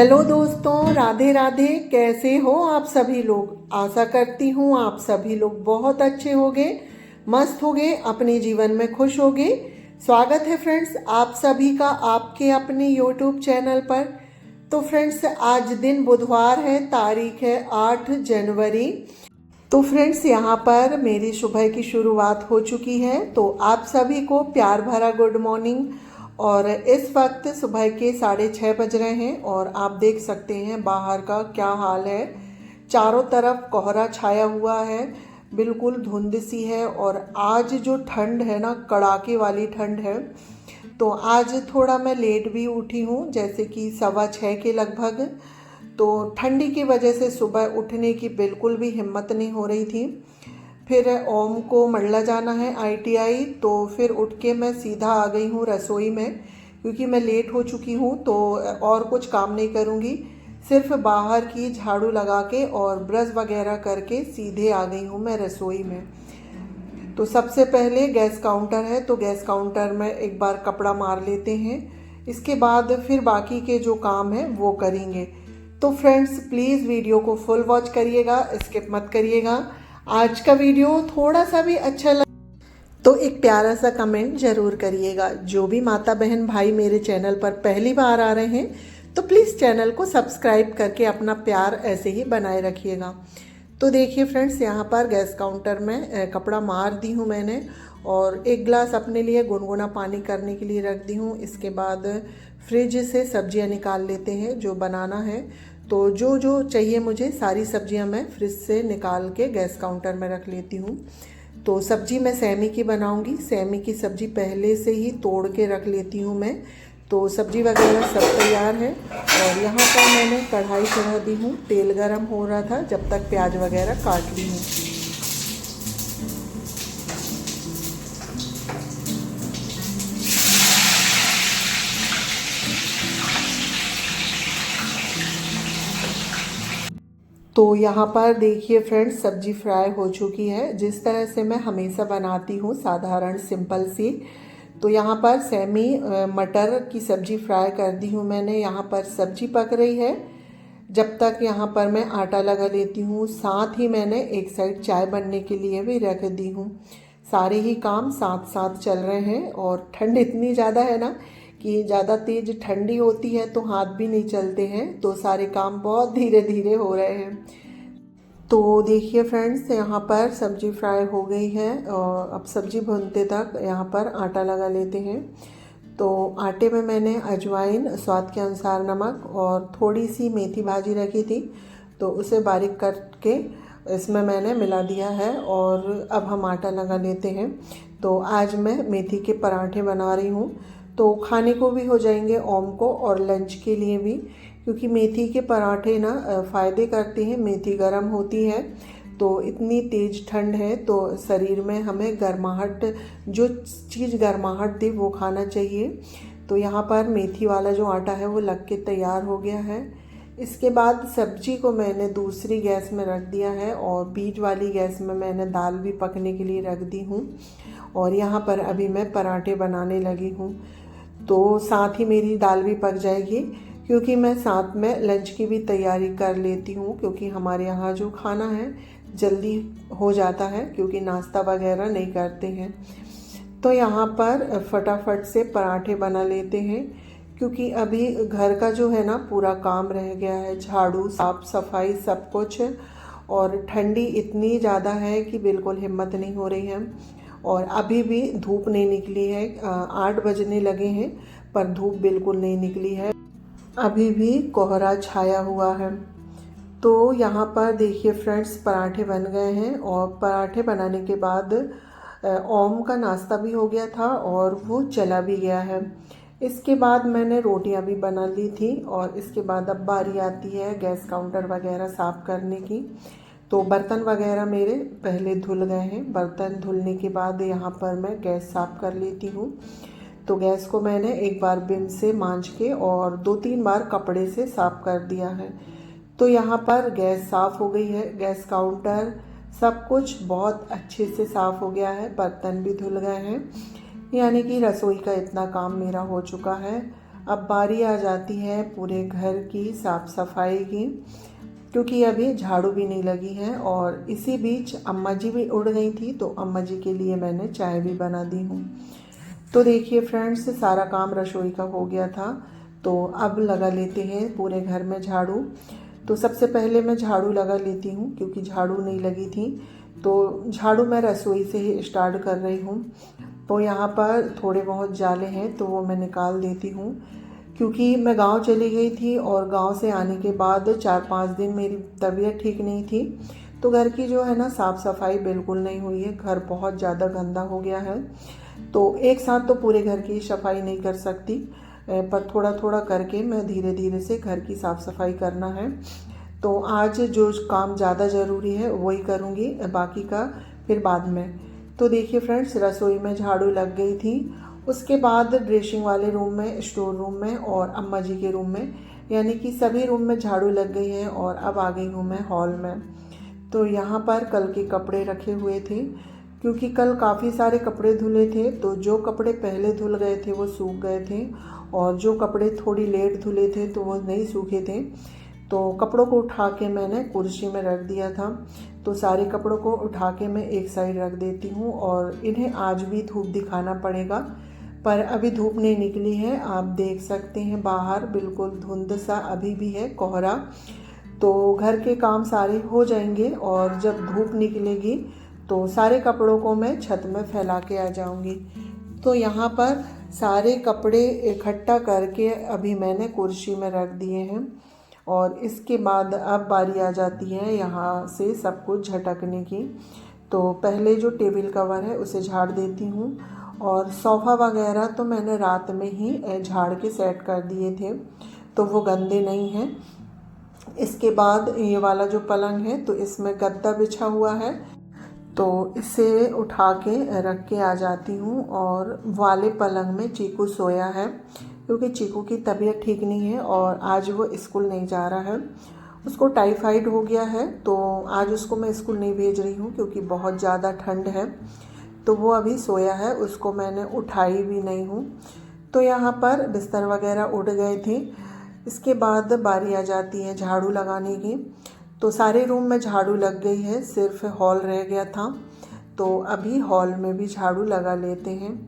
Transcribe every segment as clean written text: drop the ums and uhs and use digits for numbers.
Hello दोस्तों, राधे राधे। कैसे हो आप सभी लोग। आशा करती हूँ आप सभी लोग बहुत अच्छे होंगे, मस्त होंगे, अपने जीवन में खुश होंगे। स्वागत है फ्रेंड्स आप सभी का आपके अपने यूट्यूब चैनल पर। तो फ्रेंड्स आज दिन बुधवार है, तारीख है 8 जनवरी। तो फ्रेंड्स यहाँ पर मेरी सुबह की शुरुआत हो चुकी है। तो आप सभी को प्यार भरा गुड मॉर्निंग। और इस वक्त सुबह के 6:30 बज रहे हैं और आप देख सकते हैं बाहर का क्या हाल है। चारों तरफ कोहरा छाया हुआ है, बिल्कुल धुंध सी है। और आज जो ठंड है ना, कड़ाके वाली ठंड है। तो आज थोड़ा मैं लेट भी उठी हूँ, जैसे कि 6:15 के लगभग। तो ठंडी की वजह से सुबह उठने की बिल्कुल भी हिम्मत नहीं हो रही थी। फिर ओम को मंडला जाना है ITI, तो फिर उठ के मैं सीधा आ गई हूँ रसोई में, क्योंकि मैं लेट हो चुकी हूँ। तो और कुछ काम नहीं करूँगी, सिर्फ बाहर की झाड़ू लगा के और ब्रश वगैरह करके सीधे आ गई हूँ मैं रसोई में। तो सबसे पहले गैस काउंटर है, तो गैस काउंटर में एक बार कपड़ा मार लेते हैं। इसके बाद फिर बाकी के जो काम है वो करेंगे। तो फ्रेंड्स प्लीज़ वीडियो को फुल वॉच करिएगा, स्किप मत करिएगा। आज का वीडियो थोड़ा सा भी अच्छा लगे तो एक प्यारा सा कमेंट ज़रूर करिएगा। जो भी माता बहन भाई मेरे चैनल पर पहली बार आ रहे हैं तो प्लीज़ चैनल को सब्सक्राइब करके अपना प्यार ऐसे ही बनाए रखिएगा। तो देखिए फ्रेंड्स यहाँ पर गैस काउंटर में कपड़ा मार दी हूँ मैंने, और एक गिलास अपने लिए गुनगुना पानी करने के लिए रख दी हूँ। इसके बाद फ्रिज से सब्जियाँ निकाल लेते हैं जो बनाना है। तो जो जो चाहिए मुझे सारी सब्जियां मैं फ्रिज से निकाल के गैस काउंटर में रख लेती हूँ। तो सब्जी मैं सेमी की बनाऊंगी। सेमी की सब्जी पहले से ही तोड़ के रख लेती हूँ मैं। तो सब्जी वगैरह सब तैयार है। और यहाँ पर मैंने कढ़ाई चढ़ा दी हूँ, तेल गरम हो रहा था जब तक प्याज वगैरह काट ली हूँ। तो यहाँ पर देखिए फ्रेंड्स सब्जी फ्राई हो चुकी है, जिस तरह से मैं हमेशा बनाती हूँ, साधारण सिंपल सी। तो यहाँ पर सेमी मटर की सब्जी फ्राई कर दी हूँ मैंने। यहाँ पर सब्जी पक रही है, जब तक यहाँ पर मैं आटा लगा लेती हूँ। साथ ही मैंने एक साइड चाय बनने के लिए भी रख दी हूँ। सारे ही काम साथ साथ चल रहे हैं। और ठंड इतनी ज़्यादा है ना कि ज़्यादा तेज़ ठंडी होती है तो हाथ भी नहीं चलते हैं। तो सारे काम बहुत धीरे धीरे हो रहे हैं। तो देखिए फ्रेंड्स यहाँ पर सब्जी फ्राई हो गई है और अब सब्जी भूनते तक यहाँ पर आटा लगा लेते हैं। तो आटे में मैंने अजवाइन, स्वाद के अनुसार नमक और थोड़ी सी मेथी भाजी रखी थी, तो उसे बारीक करके इसमें मैंने मिला दिया है। और अब हम आटा लगा लेते हैं। तो आज मैं मेथी के पराठे बना रही हूँ, तो खाने को भी हो जाएंगे ओम को और लंच के लिए भी, क्योंकि मेथी के पराठे ना फ़ायदे करते हैं। मेथी गर्म होती है, तो इतनी तेज़ ठंड है तो शरीर में हमें गर्माहट, जो चीज़ गर्माहट दे वो खाना चाहिए। तो यहाँ पर मेथी वाला जो आटा है वो लग के तैयार हो गया है। इसके बाद सब्जी को मैंने दूसरी गैस में रख दिया है और बीच वाली गैस में मैंने दाल भी पकने के लिए रख दी हूँ। और यहाँ पर अभी मैं पराठे बनाने लगी हूँ। तो साथ ही मेरी दाल भी पक जाएगी, क्योंकि मैं साथ में लंच की भी तैयारी कर लेती हूँ, क्योंकि हमारे यहाँ जो खाना है जल्दी हो जाता है, क्योंकि नाश्ता वगैरह नहीं करते हैं। तो यहाँ पर फटाफट से पराठे बना लेते हैं, क्योंकि अभी घर का जो है ना पूरा काम रह गया है, झाड़ू, साफ सफाई, सब कुछ। और ठंडी इतनी ज़्यादा है कि बिल्कुल हिम्मत नहीं हो रही है। और अभी भी धूप नहीं निकली है, 8 बजने लगे हैं पर धूप बिल्कुल नहीं निकली है, अभी भी कोहरा छाया हुआ है। तो यहाँ पर देखिए फ्रेंड्स पराठे बन गए हैं। और पराठे बनाने के बाद ओम का नाश्ता भी हो गया था और वो चला भी गया है। इसके बाद मैंने रोटियां भी बना ली थी। और इसके बाद अब बारी आती है गैस काउंटर वगैरह साफ़ करने की। तो बर्तन वगैरह मेरे पहले धुल गए हैं। बर्तन धुलने के बाद यहाँ पर मैं गैस साफ़ कर लेती हूँ। तो गैस को मैंने एक बार विम से मांज के और 2-3 बार कपड़े से साफ़ कर दिया है। तो यहाँ पर गैस साफ़ हो गई है, गैस काउंटर सब कुछ बहुत अच्छे से साफ़ हो गया है, बर्तन भी धुल गए हैं। यानी कि रसोई का इतना काम मेरा हो चुका है। अब बारी आ जाती है पूरे घर की साफ़ सफाई की, क्योंकि अभी झाड़ू भी नहीं लगी है। और इसी बीच अम्मा जी भी उड़ गई थी, तो अम्मा जी के लिए मैंने चाय भी बना दी हूँ। तो देखिए फ्रेंड्स, सारा काम रसोई का हो गया था, तो अब लगा लेते हैं पूरे घर में झाड़ू। तो सबसे पहले मैं झाड़ू लगा लेती हूँ, क्योंकि झाड़ू नहीं लगी थी। तो झाड़ू मैं रसोई से ही स्टार्ट कर रही हूँ। तो यहाँ पर थोड़े बहुत जाले हैं, तो वो मैं निकाल देती हूँ, क्योंकि मैं गांव चली गई थी और गांव से आने के बाद 4-5 दिन मेरी तबीयत ठीक नहीं थी। तो घर की जो है ना साफ़ सफाई बिल्कुल नहीं हुई है, घर बहुत ज़्यादा गंदा हो गया है। तो एक साथ तो पूरे घर की सफाई नहीं कर सकती, पर थोड़ा थोड़ा करके मैं धीरे धीरे से घर की साफ़ सफाई करना है। तो आज जो काम ज़्यादा ज़रूरी है वही करूँगी, बाकी का फिर बाद में। तो देखिए फ्रेंड्स, रसोई में झाड़ू लग गई थी। उसके बाद ड्रेसिंग वाले रूम में, स्टोर रूम में और अम्मा जी के रूम में, यानी कि सभी रूम में झाड़ू लग गई है। और अब आ गई हूँ मैं हॉल में। तो यहाँ पर कल के कपड़े रखे हुए थे, क्योंकि कल काफ़ी सारे कपड़े धुले थे। तो जो कपड़े पहले धुल गए थे वो सूख गए थे, और जो कपड़े थोड़ी लेट धुले थे तो वो नहीं सूखे थे। तो कपड़ों को उठा के मैंने कुर्सी में रख दिया था। तो सारे कपड़ों को उठा के मैं एक साइड रख देती हूँ, और इन्हें आज भी धूप दिखाना पड़ेगा, पर अभी धूप नहीं निकली है। आप देख सकते हैं बाहर बिल्कुल धुंध सा अभी भी है, कोहरा। तो घर के काम सारे हो जाएंगे, और जब धूप निकलेगी तो सारे कपड़ों को मैं छत में फैला के आ जाऊंगी। तो यहाँ पर सारे कपड़े इकट्ठा करके अभी मैंने कुर्सी में रख दिए हैं, और इसके बाद अब बारी आ जाती है यहाँ से सब कुछ झटकने की। तो पहले जो टेबल कवर है उसे झाड़ देती हूँ, और सोफ़ा वगैरह तो मैंने रात में ही झाड़ के सेट कर दिए थे, तो वो गंदे नहीं हैं। इसके बाद ये वाला जो पलंग है, तो इसमें गद्दा बिछा हुआ है, तो इसे उठा के रख के आ जाती हूँ। और वाले पलंग में चीकू सोया है, क्योंकि चीकू की तबीयत ठीक नहीं है और आज वो स्कूल नहीं जा रहा है। उसको टाइफाइड हो गया है, तो आज उसको मैं स्कूल नहीं भेज रही हूँ, क्योंकि बहुत ज़्यादा ठंड है। तो वो अभी सोया है, उसको मैंने उठाई भी नहीं हूँ। तो यहाँ पर बिस्तर वगैरह उड़ गए थे। इसके बाद बारी आ जाती है झाड़ू लगाने की। तो सारे रूम में झाड़ू लग गई है, सिर्फ हॉल रह गया था। तो अभी हॉल में भी झाड़ू लगा लेते हैं।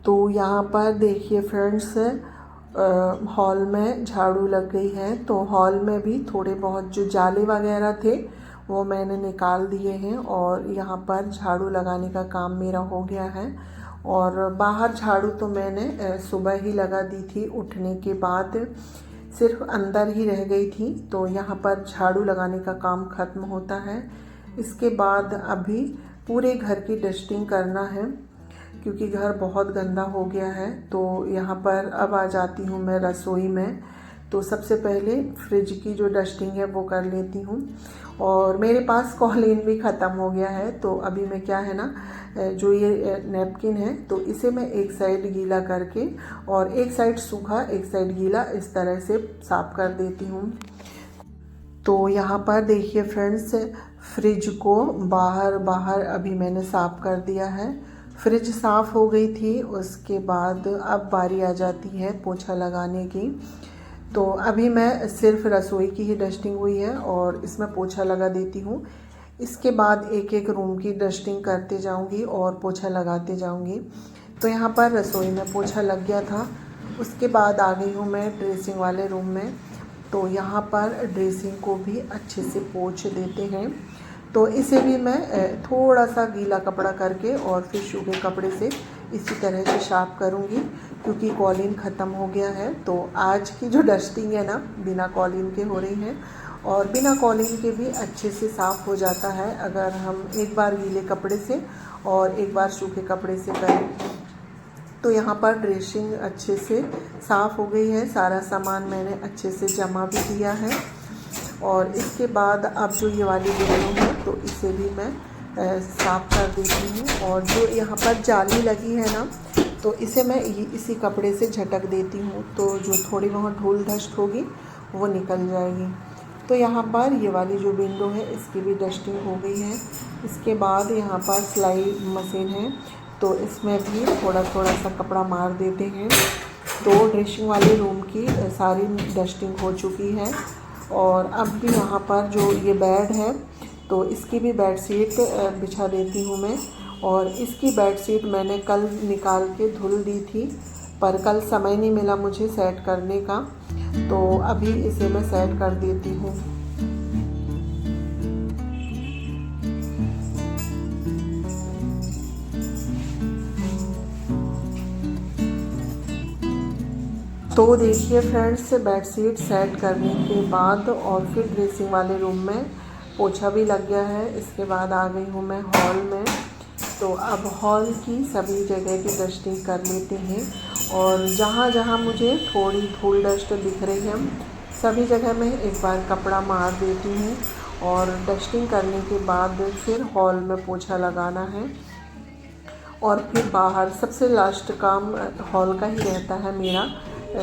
तो यहाँ पर देखिए फ्रेंड्स, हॉल में झाड़ू लग गई है। तो हॉल में भी थोड़े बहुत जो जाले वगैरह थे वो मैंने निकाल दिए हैं, और यहाँ पर झाड़ू लगाने का काम मेरा हो गया है। और बाहर झाड़ू तो मैंने सुबह ही लगा दी थी, उठने के बाद सिर्फ अंदर ही रह गई थी। तो यहाँ पर झाड़ू लगाने का काम ख़त्म होता है। इसके बाद अभी पूरे घर की डस्टिंग करना है, क्योंकि घर बहुत गंदा हो गया है। तो यहाँ पर अब आ जाती हूँ मैं रसोई में। तो सबसे पहले फ्रिज की जो डस्टिंग है वो कर लेती हूँ, और मेरे पास कॉलीन भी ख़त्म हो गया है। तो अभी मैं क्या है ना, जो ये नैपकिन है, तो इसे मैं एक साइड गीला करके और एक साइड सूखा एक साइड गीला, इस तरह से साफ़ कर देती हूँ। तो यहाँ पर देखिए फ्रेंड्स, फ्रिज को बाहर अभी मैंने साफ़ कर दिया है। फ्रिज साफ़ हो गई थी। उसके बाद अब बारी आ जाती है पोछा लगाने की। तो अभी मैं सिर्फ रसोई की ही डस्टिंग हुई है और इसमें पोछा लगा देती हूँ। इसके बाद एक एक रूम की डस्टिंग करते जाऊँगी और पोछा लगाते जाऊँगी। तो यहाँ पर रसोई में पोछा लग गया था। उसके बाद आ गई हूँ मैं ड्रेसिंग वाले रूम में। तो यहाँ पर ड्रेसिंग को भी अच्छे से पोंछ देते हैं। तो इसे भी मैं थोड़ा सा गीला कपड़ा करके और फिर सूखे कपड़े से इसी तरह से साफ़ करूँगी, क्योंकि कॉलीन ख़त्म हो गया है। तो आज की जो डस्टिंग है ना, बिना कॉलीन के हो रही है, और बिना कॉलीन के भी अच्छे से साफ़ हो जाता है अगर हम एक बार गीले कपड़े से और एक बार सूखे कपड़े से करें। तो यहाँ पर ड्रेसिंग अच्छे से साफ़ हो गई है। सारा सामान मैंने अच्छे से जमा भी दिया है। और इसके बाद अब जो ये वाली विंडो है, तो इसे भी मैं साफ़ कर देती हूँ। और जो यहाँ पर जाली लगी है ना, तो इसे मैं इसी कपड़े से झटक देती हूँ, तो जो थोड़ी बहुत धूल डस्ट होगी वो निकल जाएगी। तो यहाँ पर ये वाली जो विंडो है इसकी भी डस्टिंग हो गई है। इसके बाद यहाँ पर सिलाई मशीन है, तो इसमें भी थोड़ा थोड़ा सा कपड़ा मार देते हैं। तो ड्रेसिंग वाले रूम की सारी डस्टिंग हो चुकी है। और अब भी यहाँ पर जो ये बेड है तो इसकी भी बेडशीट बिछा देती हूँ मैं। और इसकी बेडशीट मैंने कल निकाल के धुल दी थी, पर कल समय नहीं मिला मुझे सेट करने का, तो अभी इसे मैं सेट कर देती हूँ। तो देखिए फ्रेंड्स, बेडशीट सेट करने के बाद और फिर ड्रेसिंग वाले रूम में पोछा भी लग गया है। इसके बाद आ गई हूँ मैं हॉल में। तो अब हॉल की सभी जगह की डस्टिंग कर लेते हैं, और जहाँ जहाँ मुझे थोड़ी धूल डस्ट दिख रही है सभी जगह मैं एक बार कपड़ा मार देती हूँ। और डस्टिंग करने के बाद फिर हॉल में पोछा लगाना है। और फिर बाहर सबसे लास्ट काम हॉल का ही रहता है मेरा।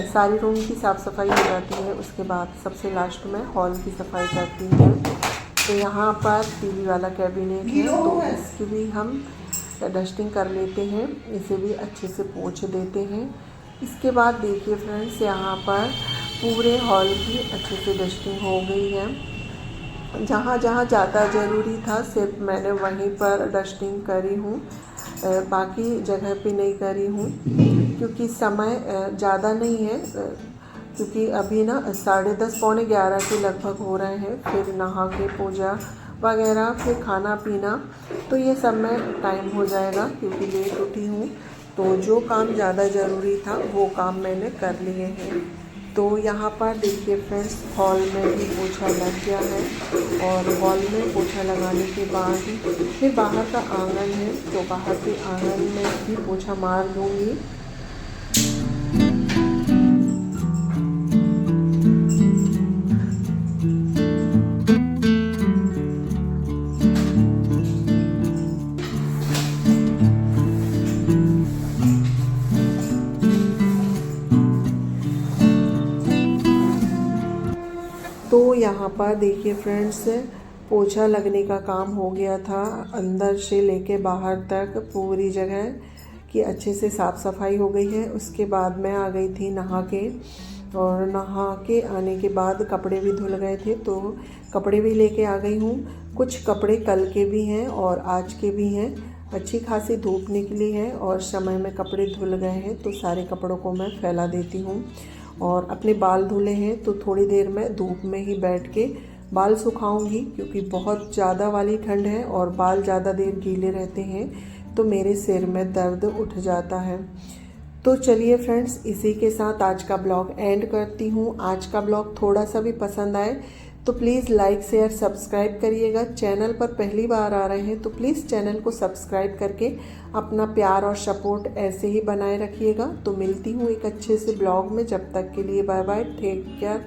सारी रूम की साफ़ सफाई हो जाती है, उसके बाद सबसे लास्ट में हॉल की सफाई करती हूँ। तो यहाँ पर टीवी वाला कैबिनेट है, तो इसकी भी हम डस्टिंग कर लेते हैं, इसे भी अच्छे से पोंछ देते हैं। इसके बाद देखिए फ्रेंड्स, यहाँ पर पूरे हॉल की अच्छे से डस्टिंग हो गई है। जहाँ जहाँ ज़्यादा ज़रूरी था सिर्फ मैंने वहीं पर डस्टिंग करी हूँ, बाकी जगह पे नहीं करी हूँ, क्योंकि समय ज़्यादा नहीं है। क्योंकि अभी ना 10:30 पौने 11 के लगभग हो रहे हैं, फिर नहा के पूजा वगैरह, फिर खाना पीना, तो ये सब में टाइम हो जाएगा क्योंकि लेट उठी हूँ। तो जो काम ज़्यादा ज़रूरी था वो काम मैंने कर लिए हैं। तो यहाँ पर देखिए फ्रेंड्स, हॉल में भी पोछा लग गया है। और हॉल में पोछा लगाने के बाद फिर बाहर का आंगन है, तो बाहर के आंगन में भी पोछा मार दूँगी। तो यहाँ पर देखिए फ्रेंड्स, पोछा लगने का काम हो गया था, अंदर से लेके बाहर तक पूरी जगह की अच्छे से साफ़ सफाई हो गई है। उसके बाद मैं आ गई थी नहा के, और नहा के आने के बाद कपड़े भी धुल गए थे, तो कपड़े भी लेके आ गई हूँ। कुछ कपड़े कल के भी हैं और आज के भी हैं। अच्छी खासी धूप निकली है और समय में कपड़े धुल गए हैं, तो सारे कपड़ों को मैं फैला देती हूँ। और अपने बाल धुले हैं तो थोड़ी देर में धूप में ही बैठ के बाल सुखाऊंगी, क्योंकि बहुत ज़्यादा वाली ठंड है और बाल ज़्यादा देर गीले रहते हैं तो मेरे सिर में दर्द उठ जाता है। तो चलिए फ्रेंड्स, इसी के साथ आज का ब्लॉग एंड करती हूँ। आज का ब्लॉग थोड़ा सा भी पसंद आए तो प्लीज़ लाइक शेयर सब्सक्राइब करिएगा। चैनल पर पहली बार आ रहे हैं तो प्लीज़ चैनल को सब्सक्राइब करके अपना प्यार और सपोर्ट ऐसे ही बनाए रखिएगा। तो मिलती हूँ एक अच्छे से ब्लॉग में, जब तक के लिए बाय बाय, टेक केयर।